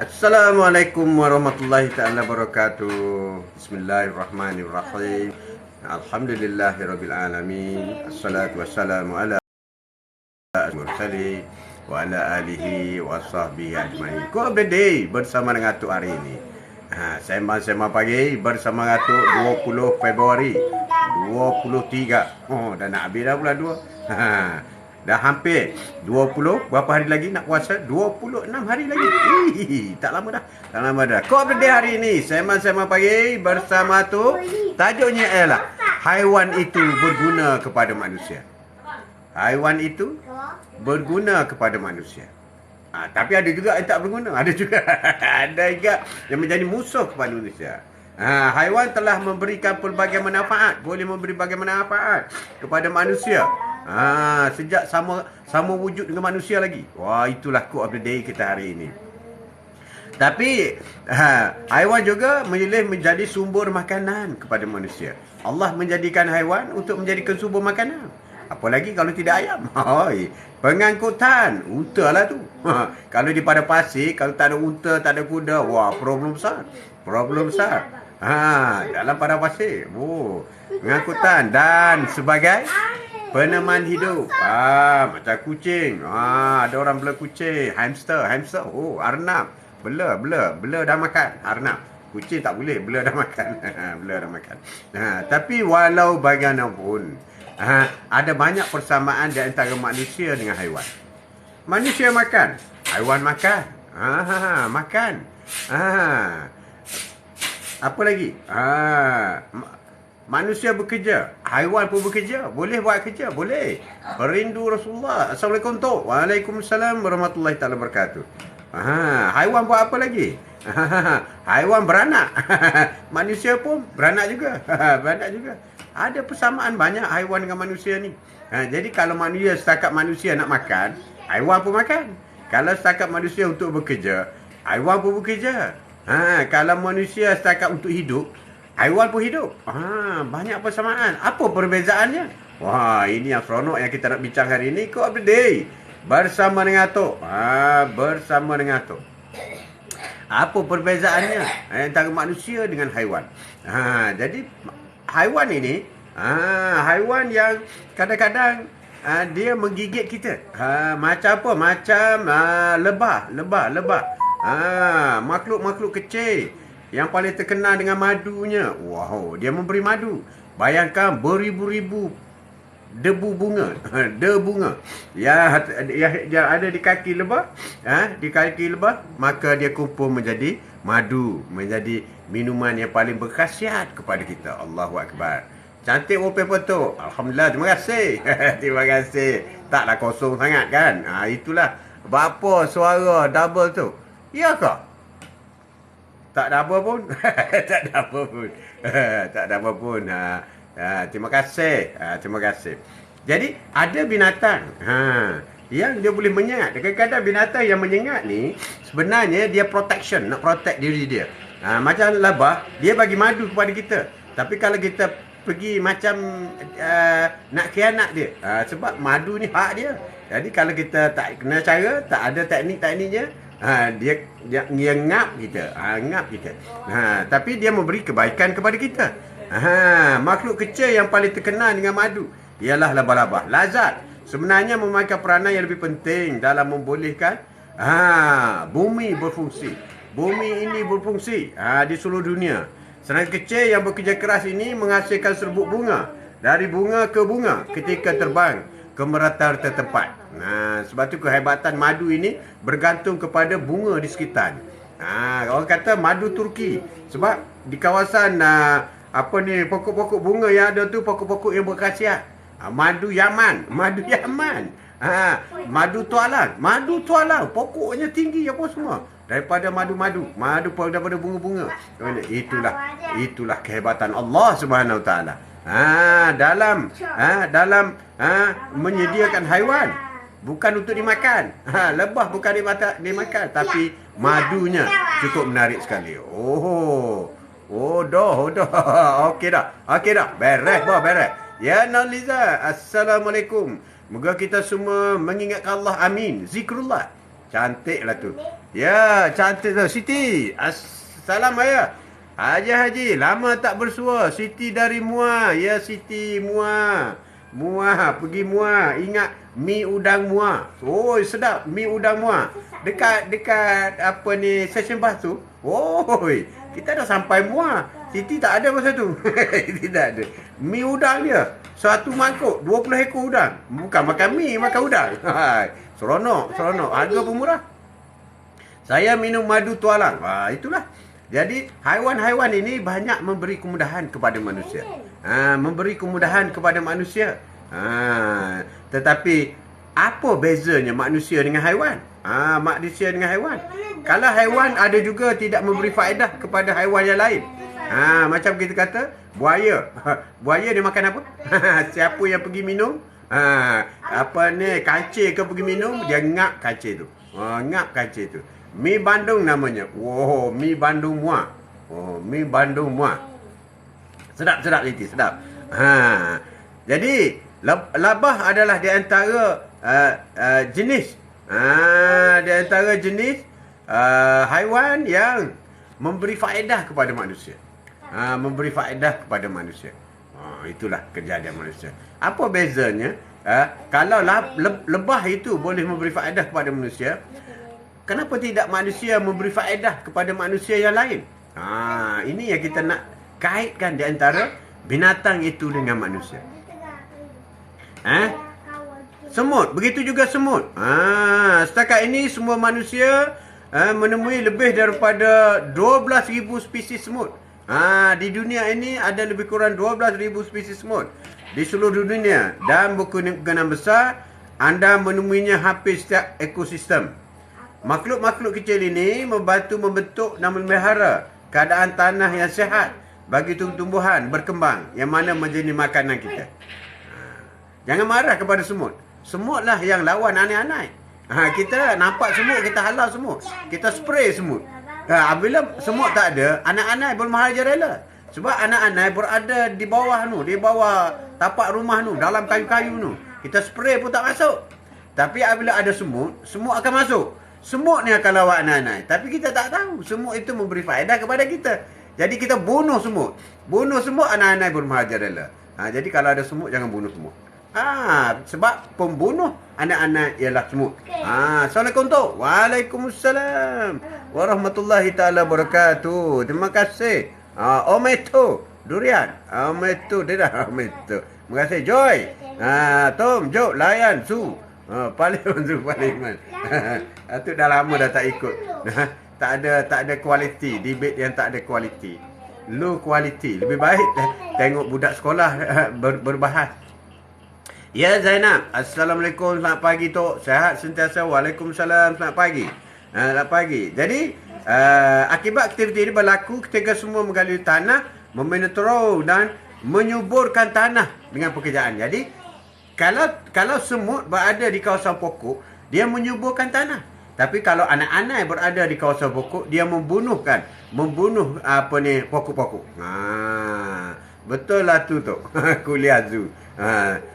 Assalamualaikum warahmatullahi taala wabarakatuh. Bismillahirrahmanirrahim. Alhamdulillahirabbil alamin. Assalatu wassalamu ala mursalin wa ala alihi wa sahbihi ajmain. Good of the day bersama dengan Atuk hari ini. Sembang-sembang pagi bersama Atuk 20 Februari 23. Oh, dah nak habis dah bulan 2. Dah hampir 20, berapa hari lagi nak puasa? 26 hari lagi. Tak lama dah. Tak lama dah. Kau update hari ini, sembang-sembang pagi bersama tu. Tajuknya ialah haiwan itu berguna kepada manusia. Haiwan itu berguna kepada manusia. Tapi ada juga yang tak berguna. Ada juga. Ada juga yang menjadi musuh kepada manusia. Haiwan telah memberikan pelbagai manfaat. Boleh memberi pelbagai manfaat kepada manusia. Sejak sama wujud dengan manusia lagi. Wah, itulah quote of the day kita hari ini. Tapi haiwan juga boleh menjadi sumber makanan kepada manusia. Allah menjadikan haiwan untuk menjadikan sumber makanan. Apalagi kalau tidak ayam. Pengangkutan unta lah tu. Kalau di pada pasir, kalau tak ada unta, tak ada kuda, wah, problem besar. Problem besar. Dalam pada pasir. Pengangkutan dan sebagai peneman hidup. Macam kucing. Ada orang bela kucing. Hamster. Arnab. Bela dah makan. Arnab. Kucing tak boleh. Bela dah makan. Bela dah makan. Tapi walau bagaimanapun, ada banyak persamaan di antara manusia dengan haiwan. Manusia makan. Haiwan makan. Makan. Apa lagi? Manusia bekerja, haiwan pun bekerja. Boleh buat kerja, boleh. Perindu Rasulullah. Assalamualaikum Tok. Waalaikumsalam warahmatullahi taala wabarakatuh. Haiwan buat apa lagi? Haiwan beranak. Manusia pun beranak juga. Beranak juga. Ada persamaan banyak haiwan dengan manusia ni. Jadi kalau manusia setakat manusia nak makan, haiwan pun makan. Kalau setakat manusia untuk bekerja, haiwan pun bekerja. Kalau manusia setakat untuk hidup, haiwan pun hidup. Banyak persamaan. Apa perbezaannya? Wah, ini yang seronok yang kita nak bincang hari ini. Quote of the day bersama dengan Atok. Bersama dengan Atok. Apa perbezaannya antara manusia dengan haiwan? Jadi haiwan ini, haiwan yang kadang-kadang dia menggigit kita. Macam apa? Macam lebah. Makhluk-makhluk kecil yang paling terkenal dengan madunya. Wow, dia memberi madu. Bayangkan beribu-ribu debu bunga, bunga yang ada di kaki lebah, di kaki lebah, maka dia kumpul menjadi madu, menjadi minuman yang paling berkhasiat kepada kita. Allahu akbar. Cantik wallpaper tu. Alhamdulillah, terima kasih. Terima kasih. Taklah kosong sangat kan? Itulah berapa suara double tu. Ya ke? Tak ada apa pun. Tak ada apa pun. Tak ada apa pun. Terima kasih. Terima kasih. Jadi ada binatang yang dia boleh menyengat. Kadang-kadang binatang yang menyengat ni sebenarnya dia protection, nak protect diri dia. Macam lebah, dia bagi madu kepada kita. Tapi kalau kita pergi macam nak khianat dia, sebab madu ni hak dia. Jadi kalau kita tak kena cara, tak ada teknik-tekniknya, dia ngap kita. Ngap kita. Tapi dia memberi kebaikan kepada kita. Makhluk kecil yang paling terkenal dengan madu ialah laba-laba. Lazat sebenarnya memainkan peranan yang lebih penting dalam membolehkan bumi berfungsi. Bumi ini berfungsi di seluruh dunia. Serangga kecil yang bekerja keras ini menghasilkan serbuk bunga. Dari bunga ke bunga ketika terbang ke merata-rata tempat. Sebab tu kehebatan madu ini bergantung kepada bunga di sekitar. Orang kata madu Turki. Sebab di kawasan pokok-pokok bunga yang ada tu pokok-pokok yang berkhasiat. Madu Yaman. Madu tualang. Pokoknya tinggi apa semua. Daripada madu-madu. Daripada bunga-bunga. Itulah kehebatan Allah Subhanahu Wa Taala. Dalam menyediakan haiwan bukan untuk dimakan. Lebah bukan dimakan, tapi madunya cukup menarik sekali. Dah. Okey dah. Beres. Ya Naliza, Assalamualaikum. Moga kita semua mengingatkan Allah. Amin. Zikrullah. Cantiklah tu. Ya, cantik tu. Siti. Salam ayah. Haji Haji, lama tak bersua. Siti dari Muar. Ya, Siti Muar. Muar, pergi Muar. Ingat mi udang Muar. Oh, sedap mi udang Muar. Dekat apa ni, stesen bas tu. Oh, kita dah sampai Muar. Siti tak ada masa tu. Tidak ada. Mi udang dia. Satu mangkuk, 20 ekor udang. Bukan makan mi, makan udang. Seronok, seronok. Harga pun murah. Saya minum madu tualang. Itulah. Jadi haiwan-haiwan ini banyak memberi kemudahan kepada manusia. Memberi kemudahan kepada manusia. Tetapi apa bezanya manusia dengan haiwan? Manusia dengan haiwan. Kalau haiwan ada juga tidak memberi faedah kepada haiwan yang lain. Macam kita kata buaya. Buaya dia makan apa? Siapa yang pergi minum? Kancil ke pergi minum, dia ngap kancil tu. Ngap kancil tu. Mi Bandung namanya. Oh, mi Bandung Muar. Oh, mi Bandung Muar. Sedap Liti, sedap. Jadi labah adalah di antara jenis di antara jenis haiwan yang memberi faedah kepada manusia. Memberi faedah kepada manusia. Itulah kejadian manusia. Apa bezanya? Kalau lebah itu boleh memberi faedah kepada manusia, kenapa tidak manusia memberi faedah kepada manusia yang lain? Ini yang kita nak kaitkan di antara binatang itu dengan manusia. Semut, begitu juga semut. Setakat ini semua manusia menemui lebih daripada 12,000 spesies semut. Di dunia ini ada lebih kurang 12,000 spesies semut di seluruh dunia, dan berkemungkinan besar anda menemuinya hampir setiap ekosistem. Makhluk-makhluk kecil ini membantu membentuk dan memelihara keadaan tanah yang sihat bagi tumbuhan berkembang yang mana menjadi makanan kita. Jangan marah kepada semut. Semutlah yang lawan anai-anai. Kita nampak semut, kita halau semut. Kita spray semut. Bila semut tak ada, anak-anak bermahaja rela. Sebab anak-anak berada di bawah tu, di bawah tapak rumah tu, dalam kayu-kayu tu. Kita spray pun tak masuk. Tapi apabila ada semut, semut akan masuk. Semut ni akan lawan anak-anak. Tapi kita tak tahu. Semut itu memberi faedah kepada kita. Jadi kita bunuh semut. Bunuh semut, anak-anak bermahaja rela. Jadi kalau ada semut, jangan bunuh semut. Sebab pembunuh anak-anak ialah semut. Assalamualaikum tu. Waalaikumsalam warahmatullahi ta'ala wabarakatuh. Terima kasih. Ometo durian. Ometo dia dah ometo. Terima kasih Joy. Tom, Jo, layan Su. Parlimen Su, parlimen. Itu dah lama dah tak ikut. Tak ada kualiti, debate yang tak ada kualiti. Low quality. Lebih baik tengok budak sekolah berbahas. Ya Zainab, Assalamualaikum, selamat pagi Tok. Sehat sentiasa. Waalaikumsalam, selamat pagi. Selamat pagi. Jadi akibat aktiviti ini berlaku ketika semua menggali tanah, memenetrol dan menyuburkan tanah dengan pekerjaan. Jadi kalau semut berada di kawasan pokok, dia menyuburkan tanah. Tapi kalau anak-anak berada di kawasan pokok, dia membunuh pokok-pokok. Betul lah tu Tok. Kuliah zoo.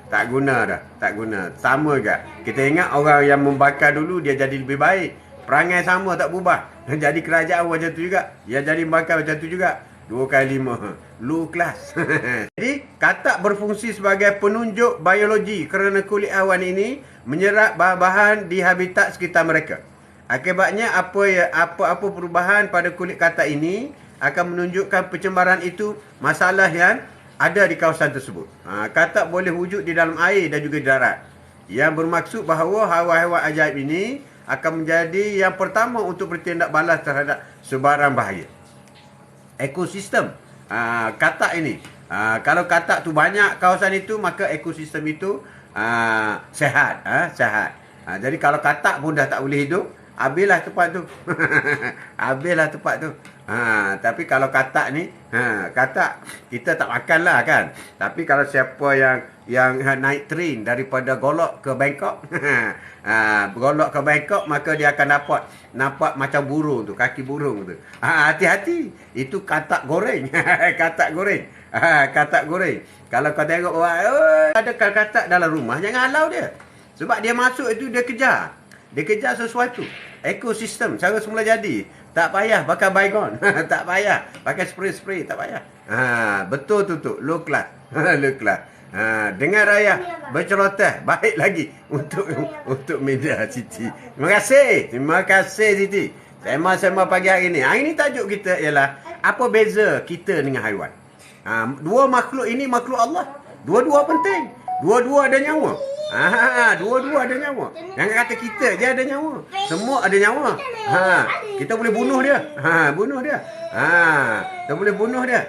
Tak guna dah. Tak guna. Sama juga. Kita ingat orang yang membakar dulu, dia jadi lebih baik. Perangai sama, tak berubah. Jadi kerajaan macam tu juga. Dia jadi membakar macam tu juga. 2 kali 5. Low class. Jadi, katak berfungsi sebagai penunjuk biologi kerana kulit haiwan ini menyerap bahan-bahan di habitat sekitar mereka. Akibatnya, apa-apa perubahan pada kulit katak ini akan menunjukkan pencemaran itu masalah yang ada di kawasan tersebut. Katak boleh wujud di dalam air dan juga di darat. Yang bermaksud bahawa haiwan-haiwan ajaib ini akan menjadi yang pertama untuk bertindak balas terhadap sebarang bahaya. Ekosistem katak ini. Kalau katak tu banyak kawasan itu, maka ekosistem itu sehat. Sehat. Jadi kalau katak pun dah tak boleh hidup, habislah tempat tu. Habislah tempat tu. Tapi kalau katak ni, katak kita tak makan lah kan. Tapi kalau siapa yang naik train daripada Golok ke Bangkok, Golok ke Bangkok, maka dia akan nampak macam burung tu, kaki burung tu. Hati-hati, itu katak goreng. Katak goreng. Katak goreng. Kalau kau tengok ada katak dalam rumah, jangan halau dia. Sebab dia masuk itu dia kejar. Dia kejar sesuatu. Ekosistem cara semula jadi. Tak payah pakai baygon. Tak payah pakai spray-spray. Tak payah. Betul tu. Low class. Low class. Dengar raya berceloteh. Baik lagi untuk media Siti. Terima kasih Siti. Sema pagi hari ni. Hari ni tajuk kita ialah apa beza kita dengan haiwan. Dua makhluk ini makhluk Allah. Dua-dua penting. Dua-dua ada nyawa. Dua-dua ada nyawa. Jangan kata kita je ada nyawa. Semua ada nyawa. Kita boleh bunuh dia. Bunuh dia. Kita boleh bunuh dia.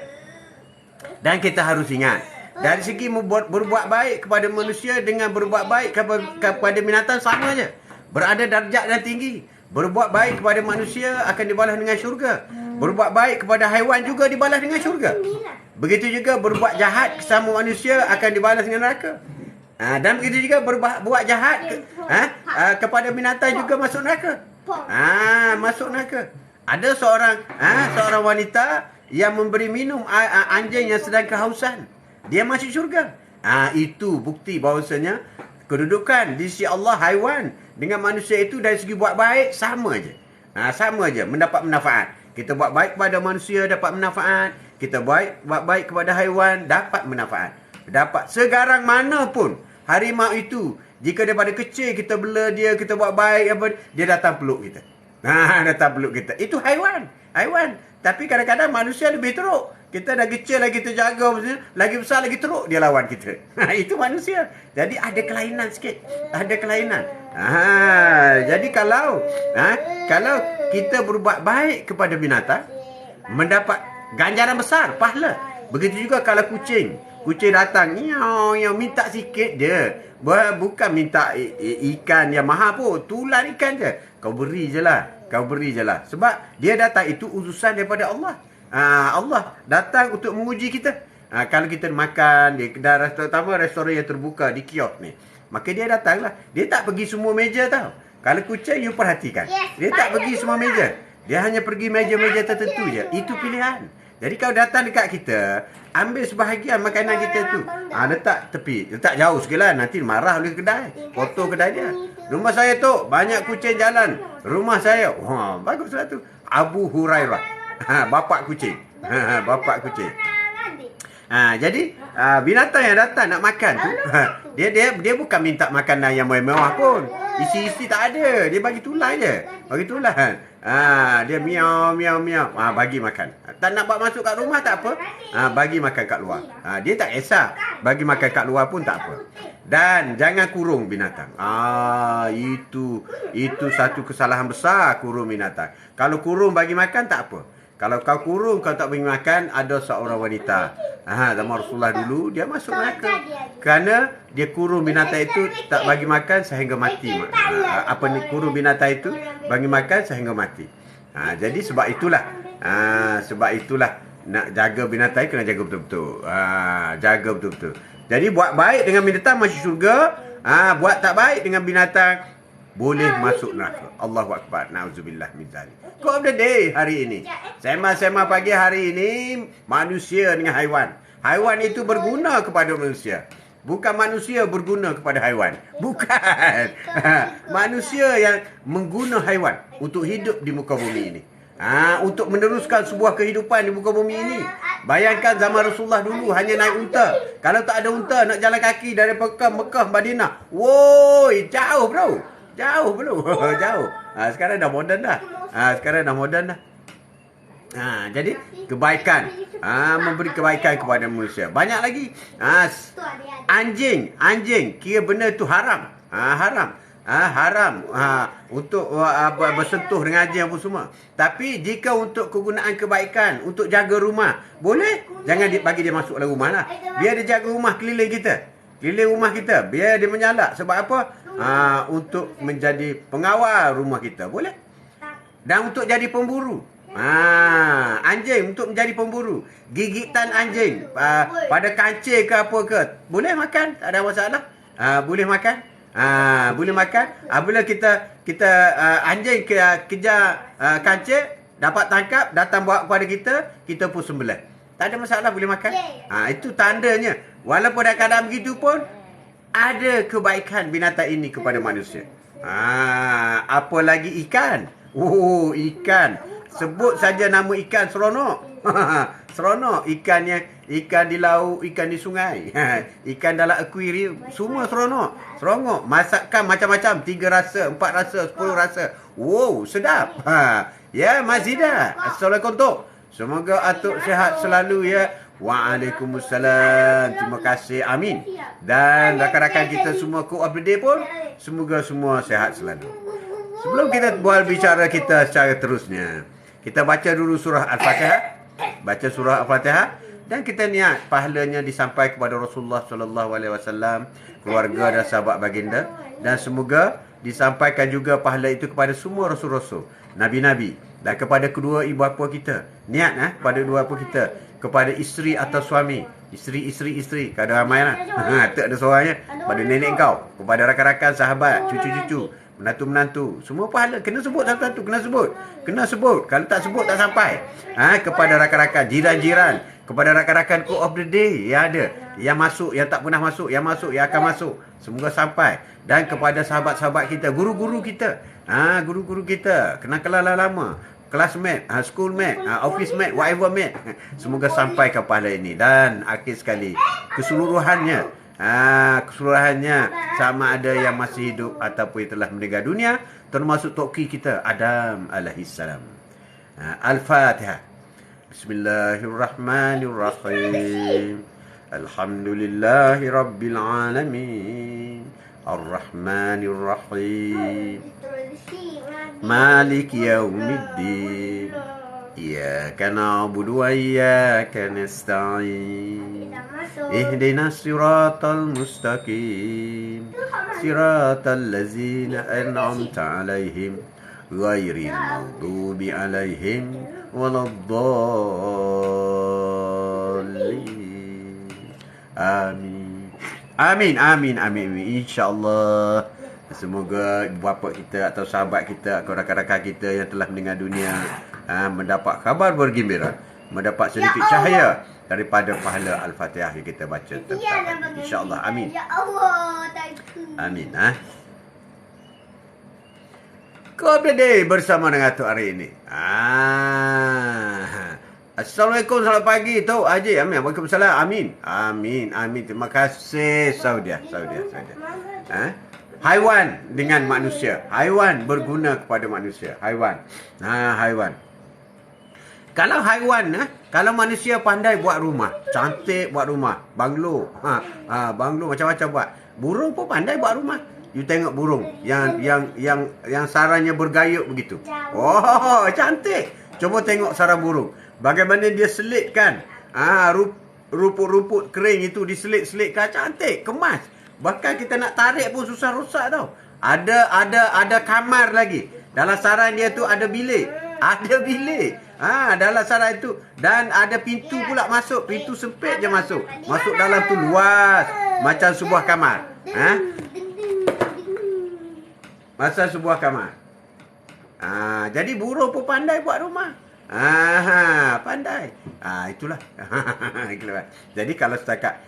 Dan kita harus ingat, dari segi berbuat baik kepada manusia dengan berbuat baik kepada binatang sama je. Berada darjat dan tinggi. Berbuat baik kepada manusia akan dibalas dengan syurga. Berbuat baik kepada haiwan juga dibalas dengan syurga. Begitu juga berbuat jahat sesama manusia akan dibalas dengan neraka. Dan begitu juga buat jahat kepada binatang juga masuk neraka. Masuk neraka. Ada seorang wanita yang memberi minum anjing yang sedang kehausan. Dia masuk syurga. Itu bukti bahawasanya kedudukan di sisi Allah haiwan dengan manusia itu dari segi buat baik sama aja. Sama aja mendapat manfaat. Kita buat baik kepada manusia dapat manfaat. Kita buat baik kepada haiwan dapat manfaat. Dapat segarang mana pun harimau itu, jika daripada kecil kita bela dia, kita buat baik apa, dia datang peluk kita. Datang peluk kita. Itu haiwan. Tapi kadang-kadang manusia lebih teruk. Kita dah kecil lagi kita jaga, lagi besar lagi teruk dia lawan kita. Itu manusia. Jadi ada kelainan sikit. Ada kelainan. Jadi kalau kita berbuat baik kepada binatang, mendapat ganjaran besar, pahala. Begitu juga kalau kucing datang, minta sikit dia. Bukan minta ikan yang mahal pun, tulan ikan je. Kau beri je lah. Sebab dia datang itu utusan daripada Allah. Allah datang untuk menguji kita. Kalau kita makan di kedai, terutama restoran yang terbuka di kios ni, maka dia datanglah. Dia tak pergi semua meja tau. Kalau kucing, you perhatikan. Dia tak pergi semua meja. Dia hanya pergi meja-meja tertentu je. Itu pilihan. Jadi kalau datang dekat kita, ambil sebahagian makanan kita tu. Letak tepi. Letak jauh sikit lah. Nanti marah oleh kedai. Foto kedai dia. Rumah saya tu, banyak kucing jalan. Rumah saya. Baguslah tu. Abu Hurairah. Bapak kucing. Bapak kucing. Jadi binatang yang datang nak makan tu, dia bukan minta makanan yang mewah pun. Isi-isi tak ada. Dia bagi tulang je. Dia miau. Bagi makan. Tak nak bawa masuk kat rumah tak apa. Bagi makan kat luar. Dia tak kisah. Bagi makan kat luar pun tak apa. Dan jangan kurung binatang. Itu satu kesalahan besar, kurung binatang. Kalau kurung bagi makan tak apa. Kalau kau kurung, kau tak bagi makan, ada seorang wanita. Zaman Rasulullah dulu, dia masuk neraka. Kerana dia kurung binatang itu, tak bagi makan sehingga mati. Kurung binatang itu, bagi makan sehingga mati. Jadi sebab itulah, nak jaga binatang, kena jaga betul-betul. Jaga betul-betul. Jadi buat baik dengan binatang, masuk syurga. Buat tak baik dengan binatang, boleh masuk neraka. Allahu Akbar. Na'udzubillah min dzalik. Quote of the day hari ini. Sema pagi hari ini, manusia dengan haiwan. Haiwan itu berguna kepada manusia. Bukan manusia berguna kepada haiwan. Bukan. Manusia yang mengguna haiwan untuk hidup di muka bumi ini. Untuk meneruskan sebuah kehidupan di muka bumi ini. Bayangkan zaman Rasulullah dulu hanya naik unta. Kalau tak ada unta, nak jalan kaki dari Mekah, Madinah. Woi, jauh bro. Jauh. Sekarang dah moden dah. Jadi kebaikan, memberi kebaikan kepada manusia. Banyak lagi. Anjing, kira benda tu haram. Haram untuk bersentuh dengan anjing apa semua. Tapi jika untuk kegunaan kebaikan, untuk jaga rumah, boleh. Jangan bagi dia masuk dalam rumah lah. Biar dia jaga rumah keliling kita. Biar dia menyalak. Sebab apa? Untuk menjadi pengawal rumah kita. Boleh. Dan untuk jadi pemburu. Anjing untuk menjadi pemburu. Gigitan anjing pada kancil ke apa ke, boleh makan, tak ada masalah. Boleh makan. Bila kita anjing kejar kancil, dapat tangkap, datang bawa kepada kita pun sembelih. Tak ada masalah, boleh makan. Itu tandanya. Walaupun dalam keadaan begitu pun, ada kebaikan binatang ini kepada manusia. Apa lagi ikan? Oh, ikan. Sebut saja nama ikan seronok. Seronok. Ikan di laut, ikan di sungai. Ikan dalam akuarium. Semua seronok. Seronok. Masakan macam-macam. 3 rasa, 4 rasa, 10 rasa. Wow, sedap. Ya, Mazida. Assalamualaikum, Tok. Semoga Atuk sihat selalu ya. Waalaikumsalam. Terima kasih. Amin. Dan rakan-rakan kita semua Cook of the Day pun, semoga semua sihat selalu. Sebelum kita buat bicara kita secara terusnya, kita baca dulu surah Al-Fatihah. Baca surah Al-Fatihah dan kita niat pahalanya disampaikan kepada Rasulullah sallallahu alaihi wasallam, keluarga dan sahabat baginda, dan semoga disampaikan juga pahala itu kepada semua rasul-rasul, nabi-nabi, dan kepada kedua ibu bapa kita. Niat kepada dua bapa kita, kepada isteri atau suami, isteri, kada ramai lah. Tak ada seorangnya, pada nenek kau, kepada rakan-rakan, sahabat, cucu-cucu, menantu-menantu, semua pahala. Kena sebut satu-satu, kena sebut. Kalau tak sebut tak sampai. Kepada rakan-rakan, jiran-jiran, kepada rakan-rakan Cook of the Day yang ada, yang masuk, yang tak pernah masuk, yang masuk, yang akan masuk, semoga sampai. Dan kepada sahabat-sahabat kita, guru-guru kita, guru-guru kita, kenal lama, classmate, schoolmate, office mate, whatever mate, semoga sampai ke pahala ini. Dan akhir sekali, keseluruhannya sama ada yang masih hidup ataupun yang telah meninggal dunia, termasuk toki kita Adam alaihissalam. Al-Fatihah. Bismillahirrahmanirrahim. Alhamdulillahi rabbil alamin. Ar-Rahmanir-Rahim. Malik yaumiddin. Iyyaka na'budu wa iyyaka nasta'in. Ihdinas siratal mustaqim. Siratal ladzina an'amta 'alaihim ghairil maghdubi 'alaihim waladdallin. Amin. Amin. InsyaAllah. Semoga ibu bapa kita atau sahabat kita atau rakan-rakan kita yang telah meninggal dunia mendapat khabar bergembira, mendapat sedikit cahaya daripada pahala Al-Fatihah yang kita baca. InsyaAllah. Amin. Ya Allah, takut. Amin. Cook of the Day bersama dengan Tok hari ini. Assalamualaikum, selamat pagi Tok Haji. Amin. Waalaikumsalam. Amin. Terima kasih Saudia. Haiwan dengan manusia. Haiwan berguna kepada manusia. Haiwan. Kalau haiwan, kalau manusia pandai buat rumah, cantik buat rumah, banglo, banglo macam-macam buat. Burung pun pandai buat rumah. You tengok burung yang sarangnya bergayut begitu. Oh, cantik. Cuba tengok sarang burung. Bagaimana dia selitkan rumput-rumput kering itu diselit-selitkan, cantik, kemas. Bahkan kita nak tarik pun susah rosak tau. Ada kamar lagi. Dalam sarang dia tu ada bilik. Dalam sarang itu. Dan ada pintu pula masuk. Pintu sempit je masuk. Masuk dalam tu luas. Macam sebuah kamar. Macam sebuah kamar. Jadi burung pun pandai buat rumah. Pandai. Itulah. Jadi kalau setakat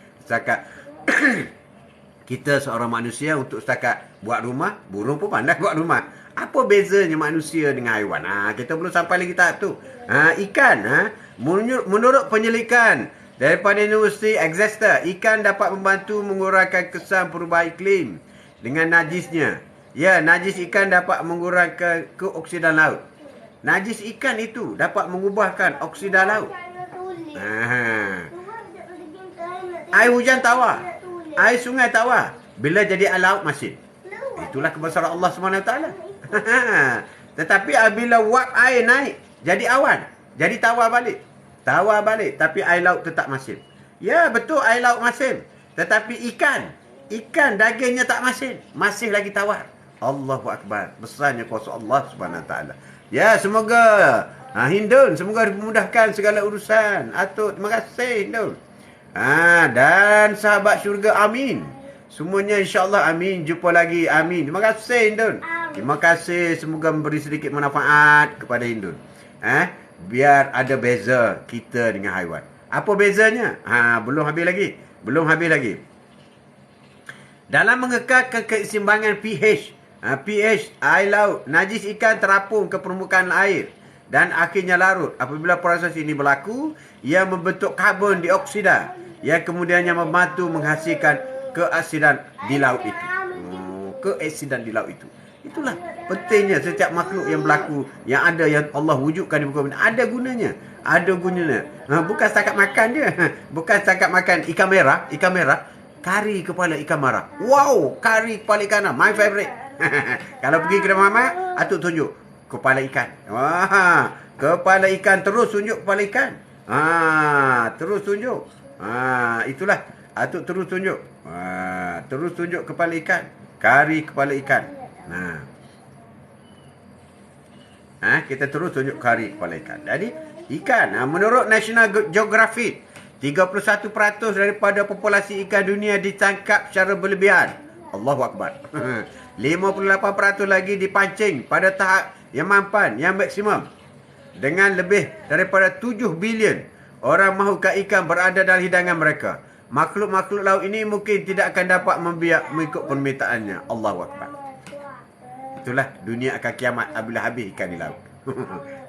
kita seorang manusia untuk setakat buat rumah, burung pun pandai buat rumah. Apa bezanya manusia dengan haiwan? Kita belum sampai lagi tahap tu. Ikan. Menurut penyelidikan daripada Universiti Exeter, ikan dapat membantu mengurangkan kesan perubahan iklim dengan najisnya. Ya, najis ikan dapat mengurangkan keoksidan laut. Najis ikan itu dapat mengubahkan oksidan laut. Air hujan tawar, air sungai tawar. Bila jadi air laut masin. Itulah kebesaran Allah SWT. Tetapi apabila wap air naik, jadi awan, jadi tawar balik. Tapi air laut tetap masin. Ya, betul air laut masin. Tetapi ikan dagingnya tak masin, masih lagi tawar. Allahu Akbar. Besarnya kuasa Allah SWT. Ya, semoga Hindun, semoga dimudahkan segala urusan. Atuk, terima kasih Hindun. Dan sahabat syurga, amin. Semuanya insyaAllah amin. Jumpa lagi, amin. Terima kasih Hindun. Terima kasih, semoga memberi sedikit manfaat kepada Hindun. Biar ada beza kita dengan haiwan. Apa bezanya? Belum habis lagi. Dalam mengekalkan keseimbangan pH pH air laut. Najis ikan terapung ke permukaan air dan akhirnya larut. Apabila proses ini berlaku, ia membentuk karbon dioksida yang kemudiannya membantu menghasilkan keasidan di laut itu. Keasidan di laut itu. Itulah pentingnya setiap makhluk yang berlaku, yang ada, yang Allah wujudkan di muka bumi. Ada gunanya. Ada gunanya. Bukan setakat makan je. Bukan setakat makan ikan merah. Kari kepala ikan merah. Wow, kari kepala ikan merah. My favorite. Kalau pergi kedai mamak, atuk tunjuk kepala ikan. Wah, kepala ikan, terus tunjuk kepala ikan. Terus tunjuk. Itulah. Atuk terus tunjuk. Terus tunjuk kepala ikan. Kari kepala ikan. Kita terus tunjuk kari kepala ikan. Jadi, ikan. Menurut National Geographic, 31% daripada populasi ikan dunia ditangkap secara berlebihan. Allahu Akbar. 58% lagi dipancing pada tahap yang mampan, yang maksimum. Dengan lebih daripada 7 bilion orang mahukan ikan berada dalam hidangan mereka. Makhluk-makhluk laut ini mungkin tidak akan dapat membiak mengikut permintaannya. Allahu Akbar. Itulah dunia akan kiamat apabila habis ikan di laut.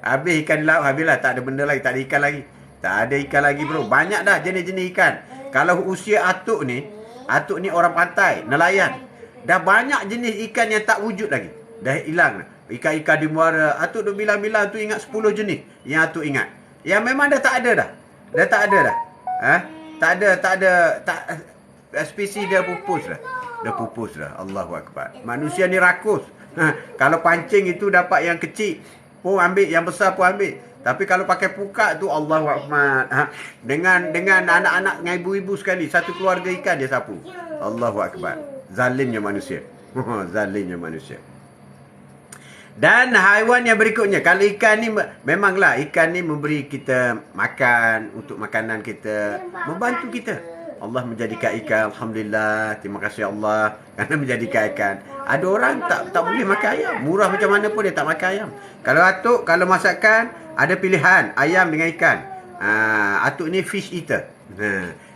Habis ikan di laut, habislah. Tak ada benda lagi, tak ada ikan lagi. Tak ada ikan lagi bro. Banyak dah jenis-jenis ikan. Kalau usia atuk ni orang pantai, nelayan. Dah banyak jenis ikan yang tak wujud lagi. Dah hilang. Ikan-ikan di muara. Atuk duk bilang-bilang tu ingat 10 jenis yang atuk ingat. Yang memang dah tak ada dah. Dah tak ada dah. Tak ada. Spesies dia pupus dah. Dah pupus dah. Allahu Akbar. Manusia ni rakus. Kalau pancing itu dapat yang kecil pun ambil, yang besar pun ambil. Tapi kalau pakai pukat tu, Allahu Akbar. Dengan anak-anak dengan ibu-ibu sekali, satu keluarga ikan dia sapu. Allahu Akbar. Zalimnya manusia. Zalimnya manusia. Dan haiwan yang berikutnya, kalau ikan ni, memanglah ikan ni memberi kita makan, untuk makanan kita, membantu kita. Allah menjadikan ikan, alhamdulillah, terima kasih Allah kerana menjadikan ikan. Ada orang tak boleh makan ayam, murah macam mana pun dia tak makan ayam. Kalau atuk, kalau masakan ada pilihan ayam dengan ikan. Atuk ni fish eater.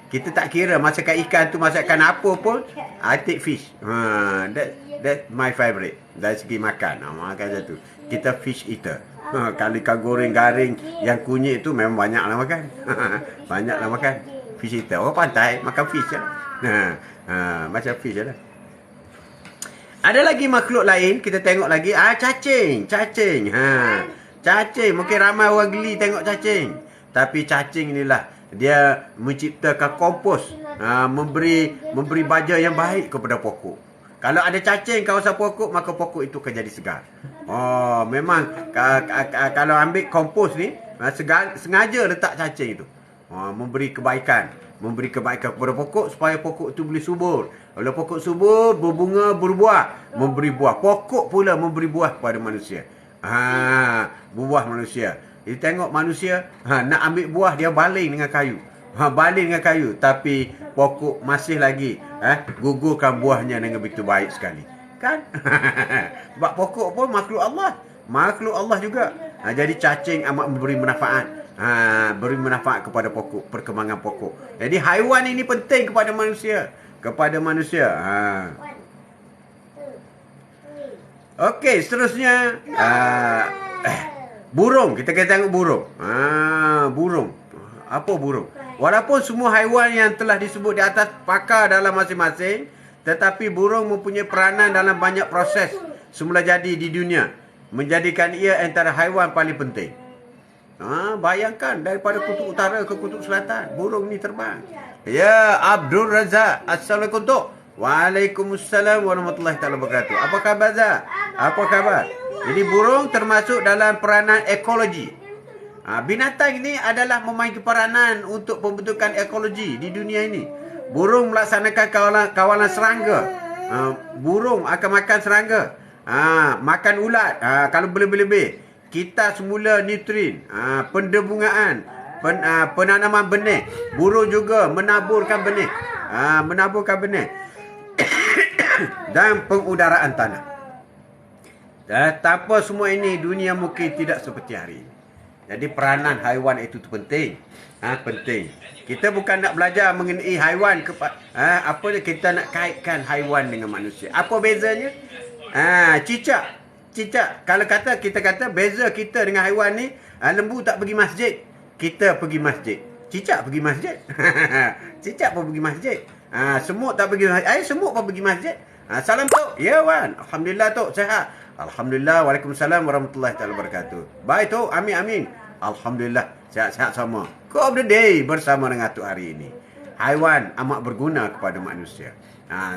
Kita tak kira masakan ikan tu masakan apa pun, I take fish. That's my favorite. Dari segi makan, makan satu. Kita fish eater. Kalau ikan goreng garing yang kunyit tu memang banyaklah makan. Banyaklah makan. Fish eater. Orang pantai makan fish je. Macam fish je lah. Ada lagi makhluk lain, kita tengok lagi. Cacing. Cacing. Cacing. Mungkin ramai orang geli tengok cacing. Tapi cacing inilah, dia menciptakan kompos. Memberi baja yang baik kepada pokok. Kalau ada cacing kawasan pokok, maka pokok itu akan jadi segar. Memang kalau ambil kompos ni, sengaja letak cacing itu. Memberi kebaikan kepada pokok supaya pokok itu boleh subur. Kalau pokok subur, berbunga, berbuah, memberi buah. Pokok pula memberi buah kepada manusia. Buah manusia. Jadi tengok manusia nak ambil buah, dia baling dengan kayu. Baling dengan kayu, tapi pokok masih lagi gugurkan buahnya dengan begitu baik sekali. Kan? Sebab pokok pun makhluk Allah. Makhluk Allah juga. Jadi cacing amat memberi manfaat. Beri manfaat kepada pokok, perkembangan pokok. Jadi haiwan ini penting kepada manusia. Okey, seterusnya burung. Kita tengok burung. Burung. Apa burung? Walaupun semua haiwan yang telah disebut di atas pakar dalam masing-masing, tetapi burung mempunyai peranan dalam banyak proses semula jadi di dunia, menjadikan ia antara haiwan paling penting. Bayangkan daripada kutub utara ke kutub selatan, burung ni terbang. Ya, Abdul Razak. Assalamualaikum Tok. Waalaikumsalam warahmatullahi taala wabarakatuh. Apa khabar Zak? Apa khabar? Jadi burung termasuk dalam peranan ekologi. Binatang ini adalah memainkan peranan untuk pembentukan ekologi di dunia ini. Burung melaksanakan kawalan serangga. Burung akan makan serangga. Makan ulat. Kalau boleh-lebih. Kita semula nutrin, pendebungaan, penanaman benih. Burung juga menaburkan benih. Dan pengudaraan tanah. Tanpa semua ini, dunia mungkin tidak seperti hari ini. Jadi peranan haiwan itu penting. Penting. Kita bukan nak belajar mengenai haiwan. Kita nak kaitkan haiwan dengan manusia. Apa bezanya? Cicak. Cicak. Kalau kita kata beza kita dengan haiwan ni, lembu tak pergi masjid, kita pergi masjid. Cicak pergi masjid. Cicak pun pergi masjid. Semut tak pergi masjid. Semut pun pergi masjid. Salam Tok. Ya Wan. Alhamdulillah Tok, sihat. Alhamdulillah. Waalaikumsalam warahmatullahi taala wabarakatuh. Baik Tok. Amin amin. Alhamdulillah. Sihat-sihat semua. Quote of the day bersama dengan Tok hari ini. Haiwan amat berguna kepada manusia.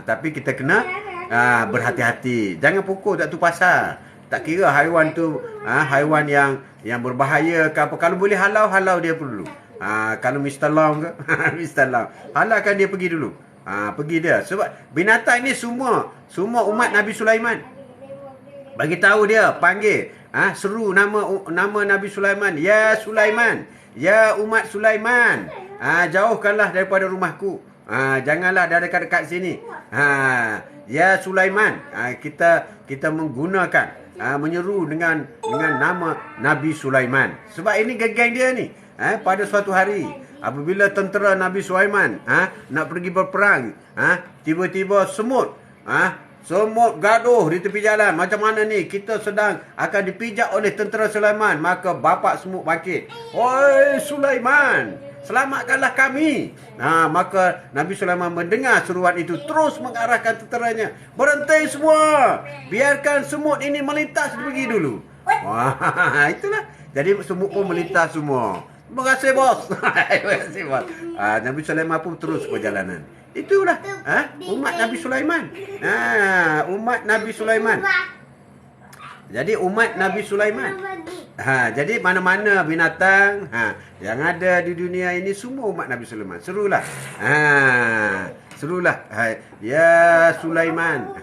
Tapi kita kena berhati-hati. Jangan pukul tak tu pasal. Tak kira haiwan tu haiwan yang berbahaya ke apa. Kalau boleh halau dia dulu. Kalau Mr. Long ke Mr. Long, halalkan dia pergi dulu. Pergi dia. Sebab binatang ni semua umat Nabi Sulaiman. Bagi tahu dia, panggil, seru nama Nabi Sulaiman. Ya Sulaiman, ya umat Sulaiman, jauhkanlah daripada rumahku. Janganlah dah dekat-dekat sini. Ya Sulaiman, kita menggunakan menyeru dengan nama Nabi Sulaiman. Sebab ini geng dia ni. Pada suatu hari apabila tentera Nabi Sulaiman nak pergi berperang, tiba-tiba semut gaduh di tepi jalan. Macam mana ni, kita sedang akan dipijak oleh tentera Sulaiman. Maka bapak semut bangkit. Oi Sulaiman, selamatkanlah kami. Maka Nabi Sulaiman mendengar seruan itu, terus mengarahkan tenteranya. Berhenti semua, biarkan semut ini melintas pergi dulu. Itulah. Jadi semut pun melintas semua. Terima kasih bos. Terima kasih bos. Nabi Sulaiman pun terus perjalanan. Itulah umat Nabi Sulaiman. Umat Nabi Sulaiman. Jadi umat Nabi Sulaiman. Jadi mana-mana binatang yang ada di dunia ini semua umat Nabi Sulaiman. Serulah. Serulah. Ya Sulaiman.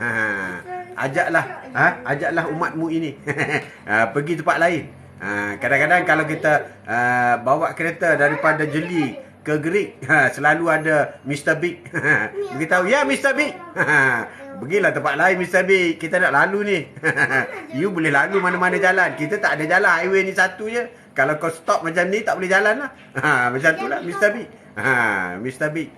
Ajaklah umatmu ini pergi tempat lain. Kadang-kadang kalau kita bawa kereta daripada Jeli ke Gerik, selalu ada Mr. Big. Beritahu, ya Mr. Big. Pergilah tempat lain Mr. Big, kita nak lalu ni. You boleh lalu mana-mana jalan. Kita tak ada jalan, highway ni satu je. Kalau kau stop macam ni tak boleh jalan lah. Macam tu lah Mr. Big. Mr. Big.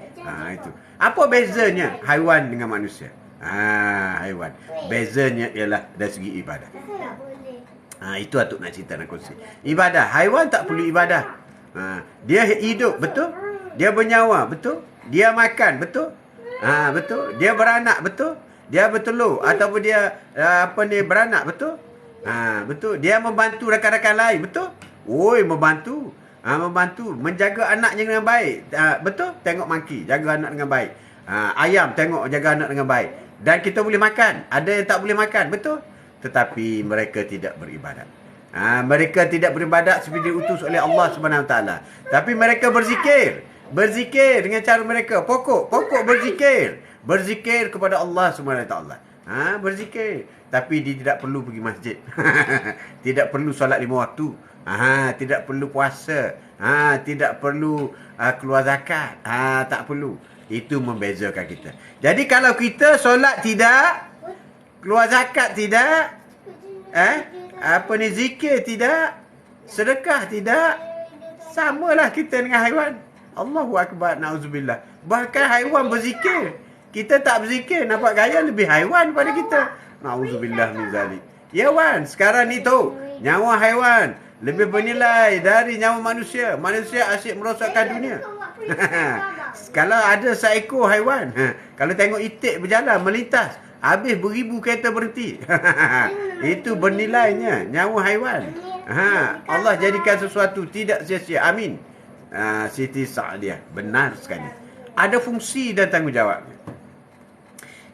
Itu. Apa bezanya haiwan dengan manusia? Haiwan. Bezanya ialah dari segi ibadah. Itu Atuk nak cerita, nak kongsi. Ibadah. Haiwan tak perlu ibadah. Dia hidup, betul? Dia bernyawa, betul? Dia makan, betul? Betul? Dia beranak, betul? Dia bertelur ataupun dia beranak, betul? Betul? Dia membantu rakan-rakan lain, betul? Oi, membantu. Membantu menjaga anaknya dengan baik. Betul? Tengok mangki, jaga anak dengan baik. Ayam tengok jaga anak dengan baik. Dan kita boleh makan. Ada yang tak boleh makan, betul? Tetapi mereka tidak beribadat. Mereka tidak beribadat seperti diutus oleh Allah Subhanahu Wa Taala. Tapi mereka berzikir. Berzikir dengan cara mereka. Pokok berzikir. Berzikir kepada Allah Subhanahu Wa Taala. Berzikir. Tapi dia tidak perlu pergi masjid. Tidak perlu solat 5 waktu. Tidak perlu puasa. Tidak perlu keluar zakat. Tak perlu. Itu membezakan kita. Jadi kalau kita solat tidak, keluar zakat tidak, zikir tidak, sedekah tidak, samalah kita dengan haiwan. Allahu Akbar, na'udzubillah. Bahkan haiwan berzikir, kita tak berzikir, nampak gaya lebih haiwan pada kita. Na'udzubillah min zalik. Ya Wan, sekarang ni tu nyawa haiwan lebih bernilai dari nyawa manusia. Manusia asyik merosakkan dunia. Kalau ada seekor haiwan, kalau tengok itik berjalan melintas, habis beribu kereta berhenti. Itu bernilainya nyawa haiwan. Allah jadikan sesuatu tidak sia-sia. Amin. Siti Sa'diyah, benar sekali. Ada fungsi dan tanggungjawabnya.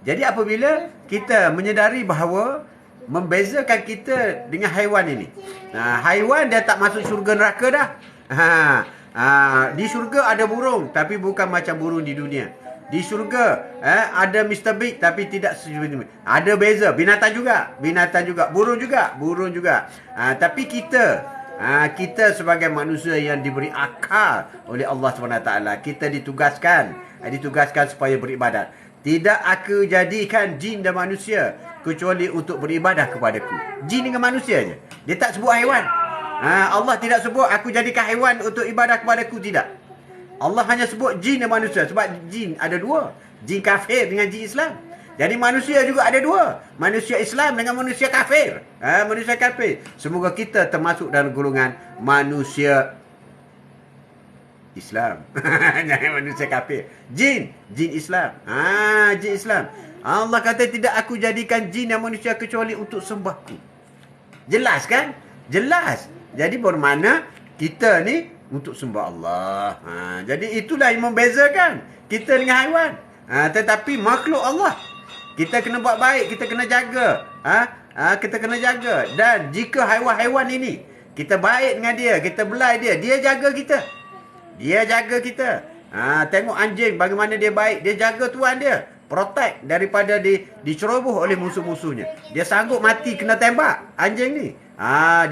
Jadi apabila kita menyedari bahawa membezakan kita dengan haiwan ini. Haiwan dia tak masuk syurga neraka dah. Di syurga ada burung tapi bukan macam burung di dunia. Di syurga ada Mr. Big tapi tidak seperti ini. Ada beza. Binatang juga, burung juga. Tapi kita sebagai manusia yang diberi akal oleh Allah SWT, kita ditugaskan supaya beribadat. Tidak aku jadikan jin dan manusia kecuali untuk beribadah kepadaku. Jin dengan manusia je. Dia tak sebut haiwan. Allah tidak sebut aku jadikan haiwan untuk ibadah kepadaku, tidak. Allah hanya sebut jin dan manusia. Sebab jin ada dua. Jin kafir dengan jin Islam. Jadi manusia juga ada dua. Manusia Islam dengan manusia kafir. Manusia kafir. Semoga kita termasuk dalam golongan manusia Islam. Jangan manusia kafir. Jin Islam. Jin Islam. Allah kata tidak aku jadikan jin dan manusia kecuali untuk sembahku. Jelas kan? Jelas. Jadi bermakna kita ni untuk sembah Allah. Jadi itulah yang membezakan kita dengan haiwan. Tetapi makhluk Allah. Kita kena buat baik, kita kena jaga. Kita kena jaga. Dan jika haiwan-haiwan ini kita baik dengan dia, kita belai dia, dia jaga kita. Dia jaga kita. Tengok anjing bagaimana dia baik, dia jaga tuan dia. Protect daripada diceroboh oleh musuh-musuhnya. Dia sanggup mati kena tembak anjing ni.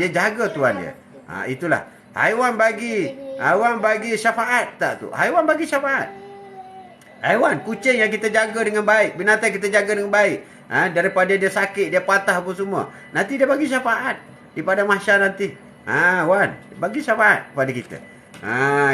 Dia jaga tuan dia. Itulah. Haiwan bagi syafaat tak tu? Haiwan bagi syafaat. Haiwan, kucing yang kita jaga dengan baik, binatang kita jaga dengan baik, daripada dia sakit, dia patah apa semua, nanti dia bagi syafaat di pada mahsyar nanti. Wan, bagi syafaat pada kita.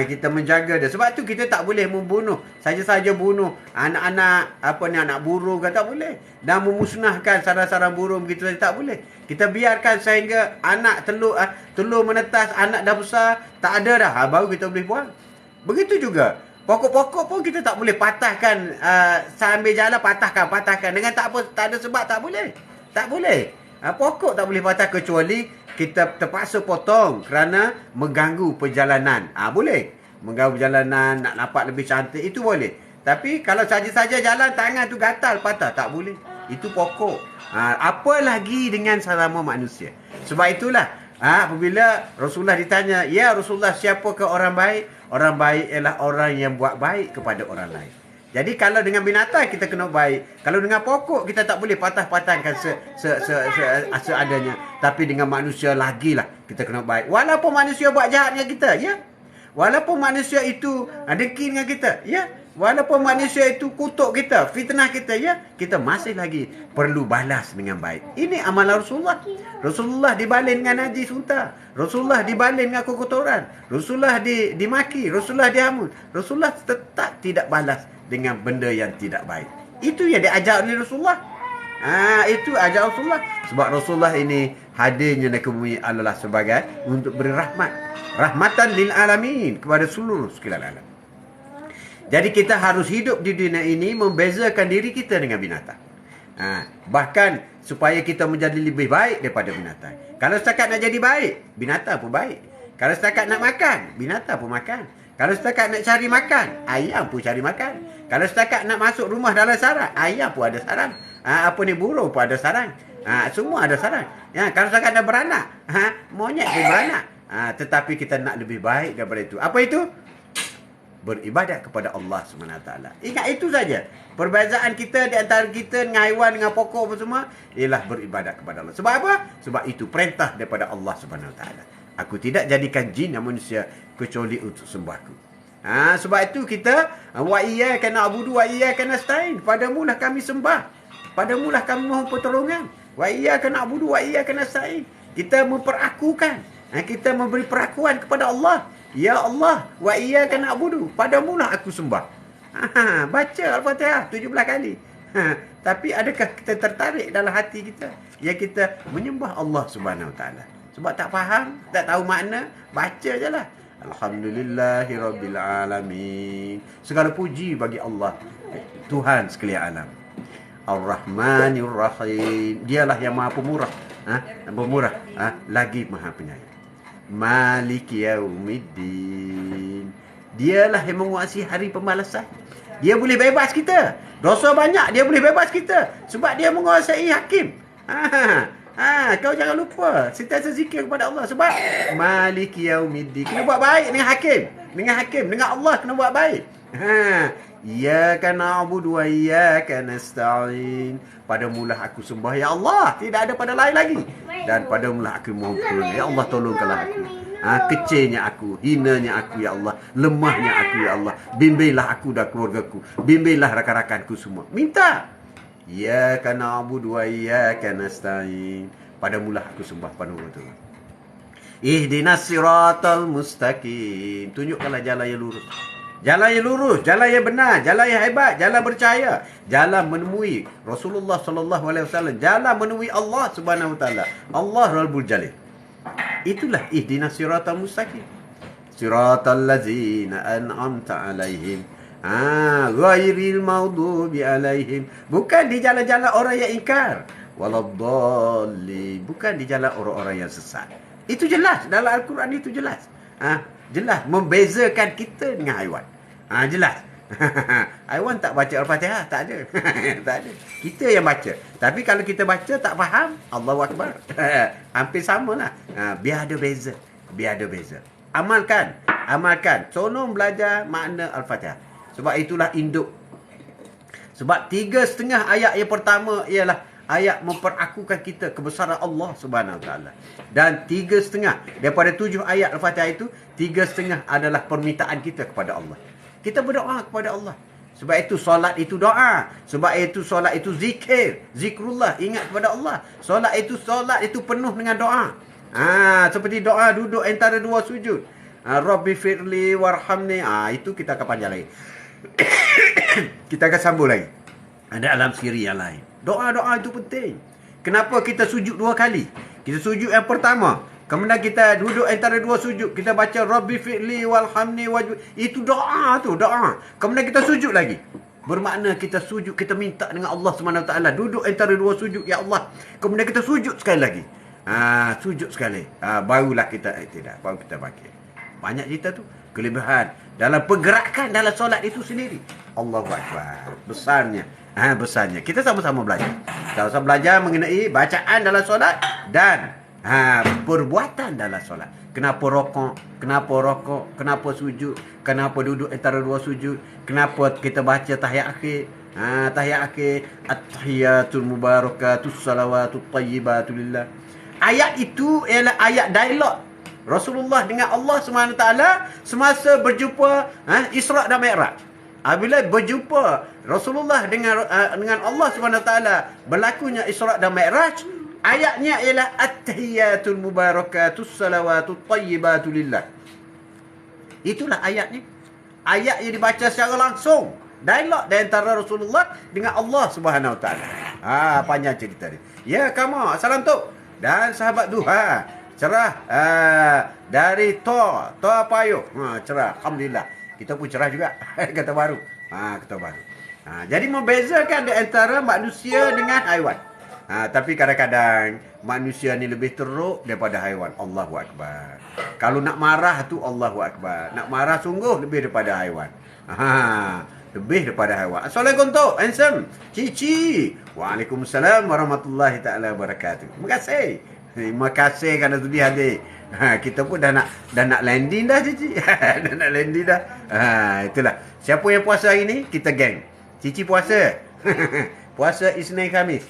Kita menjaga dia. Sebab tu kita tak boleh membunuh, saja-saja bunuh anak-anak anak burung kan, tak boleh. Dan memusnahkan sarang-sarang burung begitu saja tak boleh. Kita biarkan sehingga anak telur menetas, anak dah besar, tak ada dah, baru kita boleh buang. Begitu juga pokok-pokok pun kita tak boleh patahkan sambil jalan patahkan dengan tak ada sebab, tak boleh. Tak boleh. Pokok tak boleh patah kecuali kita terpaksa potong kerana mengganggu perjalanan. Boleh. Mengganggu perjalanan, nak nampak lebih cantik, itu boleh. Tapi kalau saja-saja jalan, tangan tu gatal, patah, tak boleh. Itu pokok. Apa lagi dengan sesama manusia? Sebab itulah apabila Rasulullah ditanya, ya Rasulullah, siapakah orang baik? Orang baik ialah orang yang buat baik kepada orang lain. Jadi kalau dengan binatang kita kena baik, kalau dengan pokok kita tak boleh patah-patahkan seadanya. Tapi dengan manusia lagilah kita kena baik. Walaupun manusia buat jahat dengan kita, ya. Walaupun manusia itu dengki dengan kita, ya. Walaupun manusia itu kutuk kita, fitnah kita, ya, kita masih lagi perlu balas dengan baik. Ini amalan Rasulullah. Rasulullah dibalin dengan najis unta. Rasulullah dibalin dengan kotoran. Rasulullah dimaki. Rasulullah dihamun. Rasulullah tetap tidak balas dengan benda yang tidak baik. Itu yang diajar oleh Rasulullah. Itu ajar Rasulullah. Sebab Rasulullah ini hadirnya ke bumi adalah sebagai untuk beri rahmat. Rahmatan lil alamin, kepada seluruh sekalian alam. Jadi kita harus hidup di dunia ini membezakan diri kita dengan binatang. Bahkan supaya kita menjadi lebih baik daripada binatang. Kalau setakat nak jadi baik, binatang pun baik. Kalau setakat nak makan, binatang pun makan. Kalau setakat nak cari makan, ayam pun cari makan. Kalau setakat nak masuk rumah dalam sarang, ayam pun ada sarang. Burung pun ada sarang. Semua ada sarang. Kalau setakat nak beranak, monyet pun beranak. Tetapi kita nak lebih baik daripada itu. Apa itu? Beribadat kepada Allah SWT. Ingat itu saja. Perbezaan kita di antara kita dengan haiwan, dengan pokok apa semua, ialah beribadat kepada Allah. Sebab apa? Sebab itu perintah daripada Allah SWT. Aku tidak jadikan jin dan manusia kecuali untuk sembahku. Sebab itu kita wa iyyaka na'budu wa iyyaka nasta'in. Padamulah kami sembah. Padamulah kami mohon pertolongan. Wa iyyaka na'budu wa iyyaka nasta'in. Kita memperakukan. Kita memberi perakuan kepada Allah. Ya Allah, wa iyyaka na'budu, padamulah aku sembah. Baca Al-Fatihah 17 kali. Tapi adakah kita tertarik dalam hati kita yang kita menyembah Allah Subhanahu Wa Taala? Sebab tak faham, tak tahu makna, baca je lah. Alhamdulillahirabbil alamin. Segala puji bagi Allah, Tuhan sekalian alam. Ar-Rahmanir Rahim. Dialah yang Maha Pemurah, pemurah, lagi Maha Penyayang. Maliki yaumiddin. Dialah yang menguasai hari pembalasan. Dia boleh bebas kita. Dosa banyak, dia boleh bebas kita. Sebab dia menguasai hakim. Kau jangan lupa sentiasa zikir kepada Allah. Sebab Maliki yaumiddin. Kena buat baik dengan hakim. Dengan Allah kena buat baik. Iyyaka na'budu wa iyyaka nasta'in. Padamulah aku sembah ya Allah, tidak ada pada lain lagi. Dan padamulah aku mohon pertolongan. Ya Allah, tolongkanlah aku. Kecilnya aku, hinanya aku ya Allah, lemahnya aku ya Allah. Bimbinglah aku dan keluargaku. Bimbinglah rakan-rakanku semua. Minta. Iyyaka na'budu wa iyyaka nasta'in. Padamulah aku sembah, padamulah Tuhan. Ihdinas siratal mustaqim. Tunjukkanlah jalan yang lurus. Jalan yang lurus, jalan yang benar, jalan yang hebat, jalan bercahaya, jalan menemui Rasulullah sallallahu alaihi wasallam, jalan menemui Allah Subhanahu wa taala. Allah Rabbul Jalil. Itulah ihdinas siratal mustaqim. Siratal ladzina an'amta alaihim. Ghairil maghdubi alaihim. Bukan di jalan-jalan orang yang ingkar. Waladhdallin. Bukan di jalan orang-orang yang sesat. Itu jelas dalam Al-Quran, itu jelas. Jelas membezakan kita dengan haiwan. Jelas. Haiwan tak baca Al-Fatihah, tak ada. Tak ada. Kita yang baca. Tapi kalau kita baca tak faham, Allahu Akbar. Hampir samalah. Biar ada beza. Biar ada beza. Amalkan. Amalkan. Tolong belajar makna Al-Fatihah. Sebab itulah induk. Sebab 3,5 ayat yang pertama ialah ayat memperakukan kita kebesaran Allah Subhanahu Wa Taala. Dan 3,5 daripada 7 ayat Al-Fatihah itu, 3,5 adalah permintaan kita kepada Allah. Kita berdoa kepada Allah. Sebab itu solat itu doa. Sebab itu solat itu zikir. Zikrullah, ingat kepada Allah. Solat itu penuh dengan doa. Seperti doa duduk antara dua sujud. Rabbi firli warhamni. Itu kita akan panjang lagi. Kita akan sambung lagi. Ada alam siri yang lain. Doa-doa itu penting. Kenapa kita sujud 2 kali? Kita sujud yang pertama, kemudian kita duduk antara 2 sujud, kita baca Rabbi fi'li walhamni wajib. Itu doa tu, doa. Kemudian kita sujud lagi. Bermakna kita sujud, kita minta dengan Allah SWT. Duduk antara 2 sujud, ya Allah. Kemudian kita sujud sekali lagi. Sujud sekali. Barulah kita tidak, baru kita bangkit. Banyak cerita tu. Kelebihan dalam pergerakan dalam solat itu sendiri. Allahu Akbar. Besarnya. Besarnya. Kita sama-sama belajar. Sama-sama belajar mengenai bacaan dalam solat dan perbuatan dalam solat. Kenapa rokok? Kenapa sujud? Kenapa duduk antara 2 sujud? Kenapa kita baca tahiyat akhir? Tahiyat akhir. At-tahiyatul mubarakatus salawatut tayyibatu lillah. Ayat itu ialah ayat dialog Rasulullah dengan Allah SWT semasa berjumpa Isra' dan Mi'raj. Bila berjumpa Rasulullah dengan Allah SWT berlakunya Isra' dan Mi'raj, ayatnya ialah at-tahiyatul mubarakatus salawatut tayyibatu lillah. Itulah ayatnya. Ayat yang dibaca secara langsung, dialog di antara Rasulullah dengan Allah SWT. Panjang cerita ni. Ya, kamu salam tu dan sahabat duha. Cerah dari Tor Payung. Cerah. Alhamdulillah. Kita pun cerah juga. Kata baru. Kata baru. Jadi membezakan di antara manusia dengan haiwan. Tapi kadang-kadang manusia ni lebih teruk daripada haiwan. Allahu Akbar. Kalau nak marah tu Allahu Akbar. Nak marah sungguh lebih daripada haiwan. Lebih daripada haiwan. Assalamualaikum tu. Handsome. Cici. Waalaikumsalam warahmatullahi ta'ala wabarakatuh. Terima kasih. Terima kasih kerana sudi hadir. Kita pun dah nak landing dah, Cici. Dah nak landing dah. Itulah. Siapa yang puasa hari ni? Kita geng. Cici puasa. Puasa Isnin Khamis.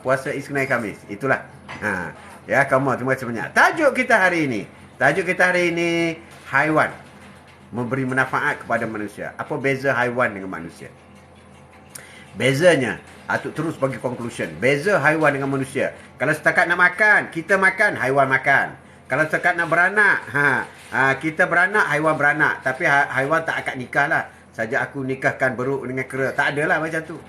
Puasa Isnin Khamis. Itulah. Ya, kamu terima kasih banyak. Tajuk kita hari ini haiwan memberi manfaat kepada manusia. Apa beza haiwan dengan manusia? Bezanya, Atuk terus bagi conclusion. Beza haiwan dengan manusia. Kalau setakat nak makan, kita makan, haiwan makan. Kalau setakat nak beranak, kita beranak, haiwan beranak. Tapi haiwan tak akad nikah lah. Saja aku nikahkan beruk dengan kera. Tak adalah macam tu.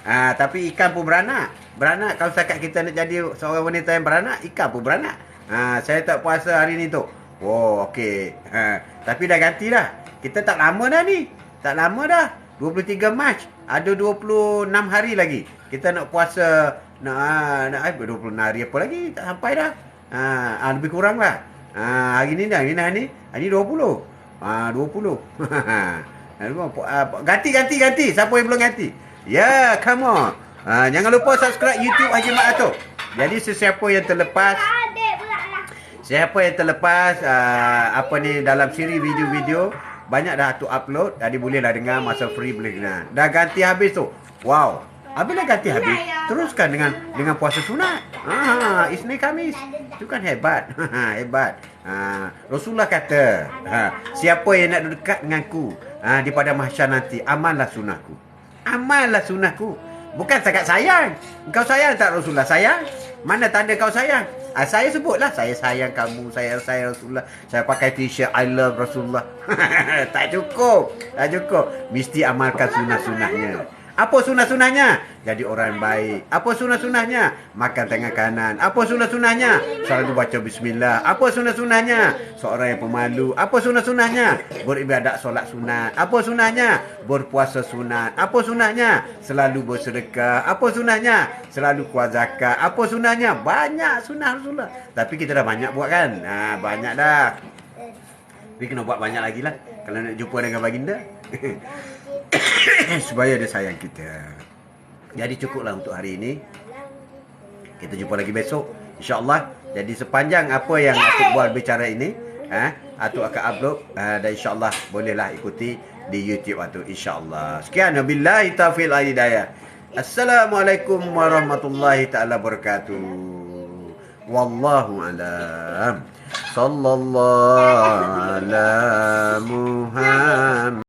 Tapi ikan pun beranak. Beranak, kalau setakat kita nak jadi seorang wanita yang beranak, ikan pun beranak. Saya tak puasa hari ni tu. Oh, okey. Tapi dah ganti dah. Kita tak lama dah ni. Tak lama dah. 23 Mac. Ada 26 hari lagi. Kita nak puasa. Nak 26 hari apa lagi? Tak sampai dah. Lebih kurang lah. Hari ni dah. Hari ni 20. 20. Ganti. Siapa yang belum ganti? Ya, come on. Jangan lupa subscribe YouTube Haji Mat Atuk. Jadi sesiapa yang terlepas, dalam siri video-video banyak dah Atuk upload. Jadi bolehlah dengar masa free, boleh dengar. Dah ganti habis tu. Wow. Apabila ganti habis, teruskan dengan puasa sunat. Isnin Khamis. Itu kan hebat. Hebat. Rasulullah kata, siapa yang nak dekat denganku di pada mahsyar nanti, amallah sunnahku. Amallah sunnahku. Bukan sangat sayang. Engkau sayang tak Rasulullah? Sayang. Mana tanda kau sayang? Saya sebutlah, saya sayang kamu, saya sayang Rasulullah. Saya pakai t-shirt I love Rasulullah. Tak cukup. Tak cukup. Mesti amalkan sunnah-sunnahnya. Apa sunnah-sunnahnya? Jadi orang baik. Apa sunnah-sunnahnya? Makan tangan kanan. Apa sunnah-sunnahnya? Selalu baca bismillah. Apa sunnah-sunnahnya? Seorang yang pemalu. Apa sunnah-sunnahnya? Beribadat solat sunat. Apa sunnahnya? Berpuasa sunat. Apa sunnahnya? Selalu bersedekah. Apa sunnahnya? Selalu keluar zakat. Apa sunnahnya? Banyak sunnah Rasulullah. Tapi kita dah banyak buat kan? Banyak dah. Tapi kena buat banyak lagi lah kalau nak jumpa dengan baginda. Supaya dia sayang kita. Jadi cukuplah untuk hari ini. Kita jumpa lagi besok, InsyaAllah. Jadi sepanjang apa yang Atuk buat bicara ini, Atuk akan upload, dan InsyaAllah bolehlah ikuti di YouTube Atuk, InsyaAllah. Sekian, wabillahi taufiq wal hidayah. Assalamualaikum warahmatullahi ta'ala wabarakatuh. Wallahu alam. Sallallahu ala Muhammad.